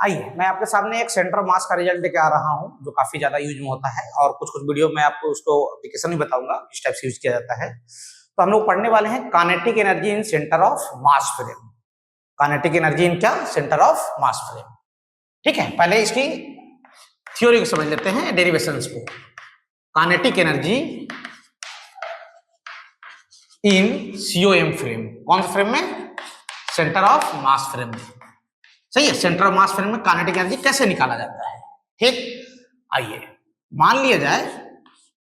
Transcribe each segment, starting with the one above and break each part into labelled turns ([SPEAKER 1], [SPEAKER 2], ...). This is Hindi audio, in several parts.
[SPEAKER 1] आइए मैं आपके सामने एक सेंटर मास का रिजल्ट लेके आ रहा हूं जो काफी ज्यादा यूज में होता है और कुछ कुछ वीडियो में आपको उसको एप्लीकेशन भी बताऊंगा किस टाइप से यूज किया जाता है। तो हम लोग पढ़ने वाले हैं kinetic energy in centre of mass frame. Kinetic energy in क्या? Centre of mass frame. ठीक है, पहले इसकी थ्योरी को समझ लेते हैं, डेरिवेशंस को। काइनेटिक एनर्जी इन सीओएम फ्रेम, कौन सा फ्रेम में? सेंटर ऑफ मास फ्रेम में। सही है, सेंटर ऑफ मास फ्रेम में काइनेटिक एनर्जी कैसे निकाला जाता है। ठीक, आइए मान लिया जाए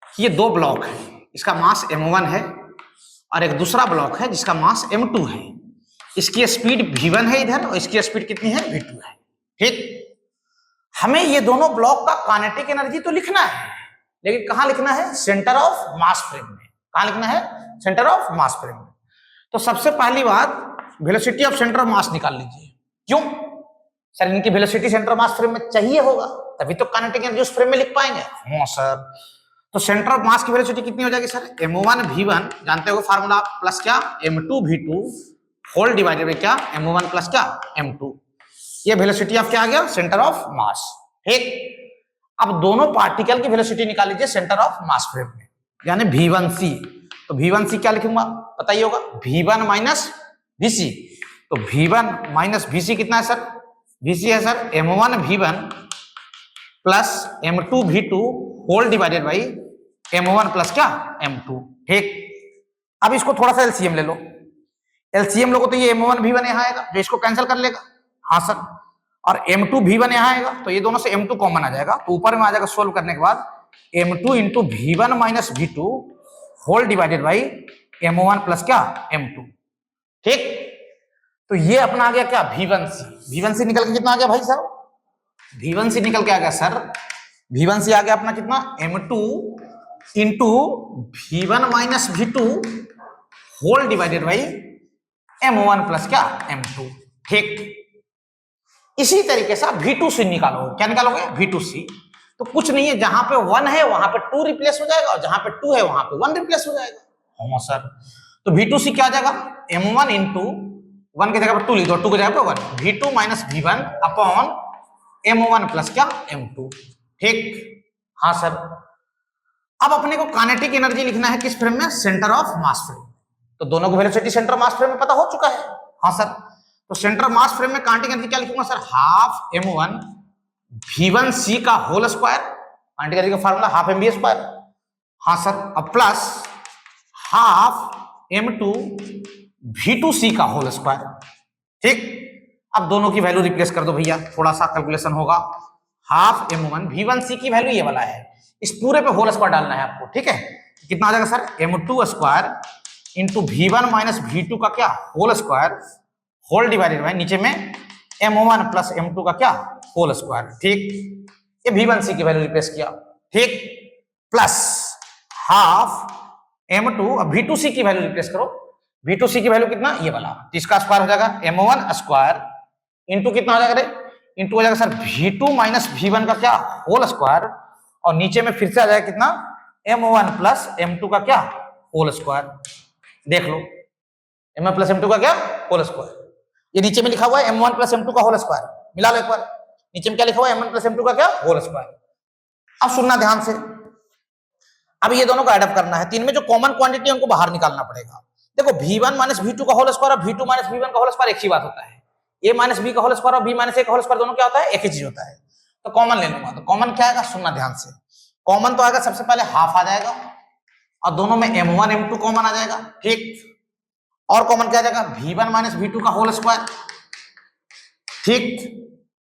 [SPEAKER 1] कि ये दो ब्लॉक है, इसका मास m1 है और एक दूसरा ब्लॉक है जिसका मास m2 है। इसकी स्पीड v1 है इधर और इसकी स्पीड कितनी है? v2 है। ठीक, हमें ये दोनों ब्लॉक का काइनेटिक एनर्जी तो लिखना है, लेकिन कहां लिखना है? सेंटर ऑफ मास फ्रेम में। कहां लिखना है? सेंटर ऑफ मास फ्रेम में। तो सबसे पहली बात वेलोसिटी ऑफ सेंटर ऑफ मास निकाल लीजिए। क्यों सर? इनकी velocity centre of mass frame में चाहिए होगा, तभी तो काइनेटिक एनर्जी उस फ्रेम में लिख पाएंगे। हाँ सर, तो सेंटर ऑफ मास की वेलोसिटी कितनी हो जाएगी सर? m1 v1 जानते हो फार्मूला, प्लस क्या? m2 v2 whole divided bye क्या? m1 प्लस क्या? m2। ये वेलोसिटी ऑफ क्या आ गया? सेंटर ऑफ मास। ठीक, अब दोनों पार्टिकल की वेलोसिटी निकाल लीजिए सेंटर ऑफ मास फ्रेम में, यानी v1c। तो v1c क्या लिखूंगा बताइए? होगा v1 माइनस vc। तो v1 माइनस vc कितना है सर? vc है sir m1 v1 plus m2 v2 whole divided by m1 plus क्या? m2। ठीक, अब इसको थोड़ा सा एलसीएम ले लो। एलसीएम लोगों तो ये m1 v1 यहां आएगा जो इसको कैंसिल कर लेगा। हाँ सर, और m2 v1 यहां आएगा तो ये दोनों से m2 कॉमन आ जाएगा, तो ऊपर में आ जाएगा सोल्व करने के बाद m2 into v1 minus v2 whole divided by m1 plus क्या? m2। ठीक, तो ये अपना आ गया क्या? v1c। v1c निकल के कितना आ गया भाई साहब? v1c निकल के आ गया सर, v1c आ गया अपना कितना? m2 into v1 minus v2 whole divided by m1 plus क्या? m2। ठीक, इसी तरीके से v2c निकालोगे। क्या निकालोगे? v2c। तो कुछ नहीं है, जहां पे 1 है वहां पे 2 रिप्लेस हो जाएगा और जहां पे 2 है वहां पे 1 रिप्लेस हो जाएगा। हाँ सर, तो v2c क्या आ जाएगा? m1 इंटू 1 की जगह पर 2 लिख दो, 2 की जगह पर 1, v2 minus v1 upon m1 plus क्या? m2। ठीक, हाँ सर, अब अपने को काइनेटिक एनर्जी लिखना है किस फ्रेम में? Centre of mass frame. तो दोनों को वेलोसिटी सेंटर मास फ्रेम में पता हो चुका है। हाँ सर, तो सेंटर मास फ्रेम में काइनेटिक एनर्जी क्या लिखूंगा सर? हाफ m1 v1c का होल स्क्वायर, काइनेटिक एनर्जी का फार्मूला हाफ mv स्क्वायर। हाँ सर, अब प्लस हाफ m2 v2c का होल स्क्वायर। ठीक, अब दोनों की वैल्यू रिप्लेस कर दो भैया, थोड़ा सा कैलकुलेशन होगा। हाफ m1 v1c की वैल्यू ये वाला है, इस पूरे पे होल स्क्वायर डालना है आपको। ठीक है, कितना आ जाएगा sir? m2 square into v1 minus v2 का क्या? Whole square whole divided by नीचे में m1 प्लस m2 का क्या? Whole square. ठीक, ये v1c की वैल्यू रिप्लेस किया। ठीक, प्लस हाफ m2, अब v2c की वैल्यू रिप्लेस करो। v2c की वैल्यू कितना? ये वाला, इसका स्क्वायर हो जाएगा m1 स्क्वायर इंटू कितना हो जाएगा रे? इंटू हो जाएगा सर v2 माइनस v1 का क्या? होल स्क्वायर, और नीचे में फिर से आ जाएगा कितना? m1 प्लस m2 का क्या? Whole square. देख लो, m1 प्लस m2 का क्या? Whole square. ये नीचे में लिखा हुआ है m1 प्लस m2 का होल स्क्वायर, मिला लो एक बार। नीचे में क्या लिखा हुआ है? m1 प्लस m2 का क्या? Whole square. अब सुनना ध्यान से, अब ये दोनों को एडअप करना है, तीन में जो कॉमन क्वांटिटी है उनको बाहर निकालना पड़ेगा। देखो v1 माइनस v2 का होल स्क्वायर और v2 माइनस v1 का होल स्क्वायर एक ही बात होता है। a माइनस b का होल स्क्वायर और b माइनस a का होल स्क्वायर दोनों क्या होता है? एक ही चीज होता है। तो कॉमन ले लूंगा, तो कॉमन क्या आएगा? सुनना ध्यान से, कॉमन तो आएगा सबसे पहले हाफ आ जाएगा और दोनों में m1 m2 कॉमन आ जाएगा। ठीक, और कॉमन क्या आ जाएगा? v1 माइनस v2 का होल स्क्वायर। ठीक,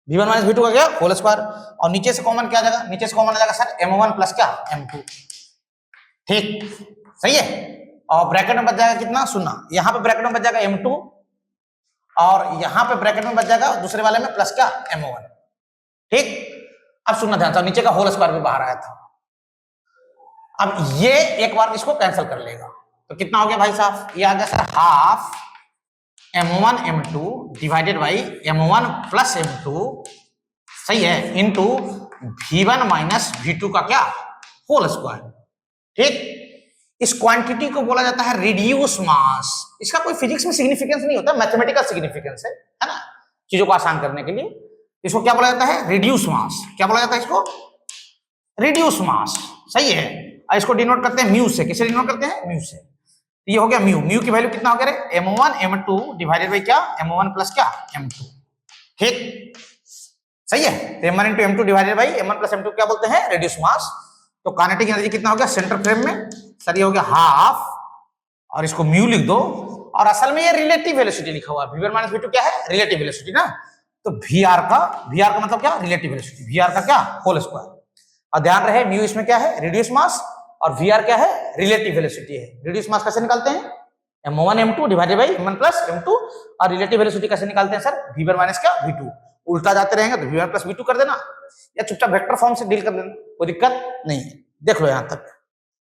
[SPEAKER 1] v1 माइनस v2 का क्या? होल स्क्वायर, और नीचे से कॉमन क्या आ जाएगा? नीचे से कॉमन आ जाएगा सर m1 प्लस क्या? m2। ठीक, सही है, और ब्रैकेट में बच जाएगा कितना? सुनना, यहां पे ब्रैकेट में बच जाएगा m2 और यहां पे ब्रैकेट में बच जाएगा दूसरे वाले में प्लस क्या? m1। ठीक, अब सुनना ध्यान से, नीचे का होल स्क्वायर भी बाहर आया था। अब ये एक बार इसको कैंसिल कर लेगा, तो कितना हो गया भाई साहब? ये आ गया sir half m1 m2 divided by m1 plus m2, सही है, इंटू v1 माइनस v2 का क्या? Whole square. ठीक, इस क्वांटिटी को बोला जाता है रिड्यूस मास। इसका कोई फिजिक्स में सिग्निफिकेंस नहीं होता, मैथमेटिकल सिग्निफिकेंस है ना, चीजों को आसान करने के लिए। इसको क्या बोला जाता है? Reduce mass. क्या बोला जाता है इसको? Reduce mass. सही है। और इसको डिनोट करते हैं म्यू से। किसे डिनोट करते हैं? म्यू से। ये हो गया म्यू। म्यू की वैल्यू कितना हो गया रे? m1 m2 डिवाइडेड बाई क्या? m1 प्लस क्या? m2। ठीक, सही है। तो m1 into m2 divided by m1 plus m2 क्या बोलते हैं? Reduce mass. तो काइनेटिक एनर्जी कितना हो गया सेंटर फ्रेम में? सर ये हो गया हाफ, और इसको म्यू लिख दो। और असल में ये रिलेटिव वेलोसिटी लिखा हुआ है। v1 माइनस v2 क्या है? रिलेटिव वेलोसिटी ना। तो vr का मतलब क्या? Relative velocity. vr का क्या? Whole square. और ध्यान रहे म्यू इसमें क्या है? रिड्यूस मास, और vr क्या है? रिलेटिव वेलोसिटी है। रिड्यूस मास कैसे निकालते हैं? m1 m2 divided by m1 plus m2। और रिलेटिव वेलोसिटी कैसे निकालते हैं सर? v1 माइनस क्या? v2। उल्टा जाते रहेंगे तो v1 प्लस v2 कर देना, या चुपचाप वेक्टर फॉर्म से डील कर देना, कोई दिक्कत नहीं है। देख लो यहां तक।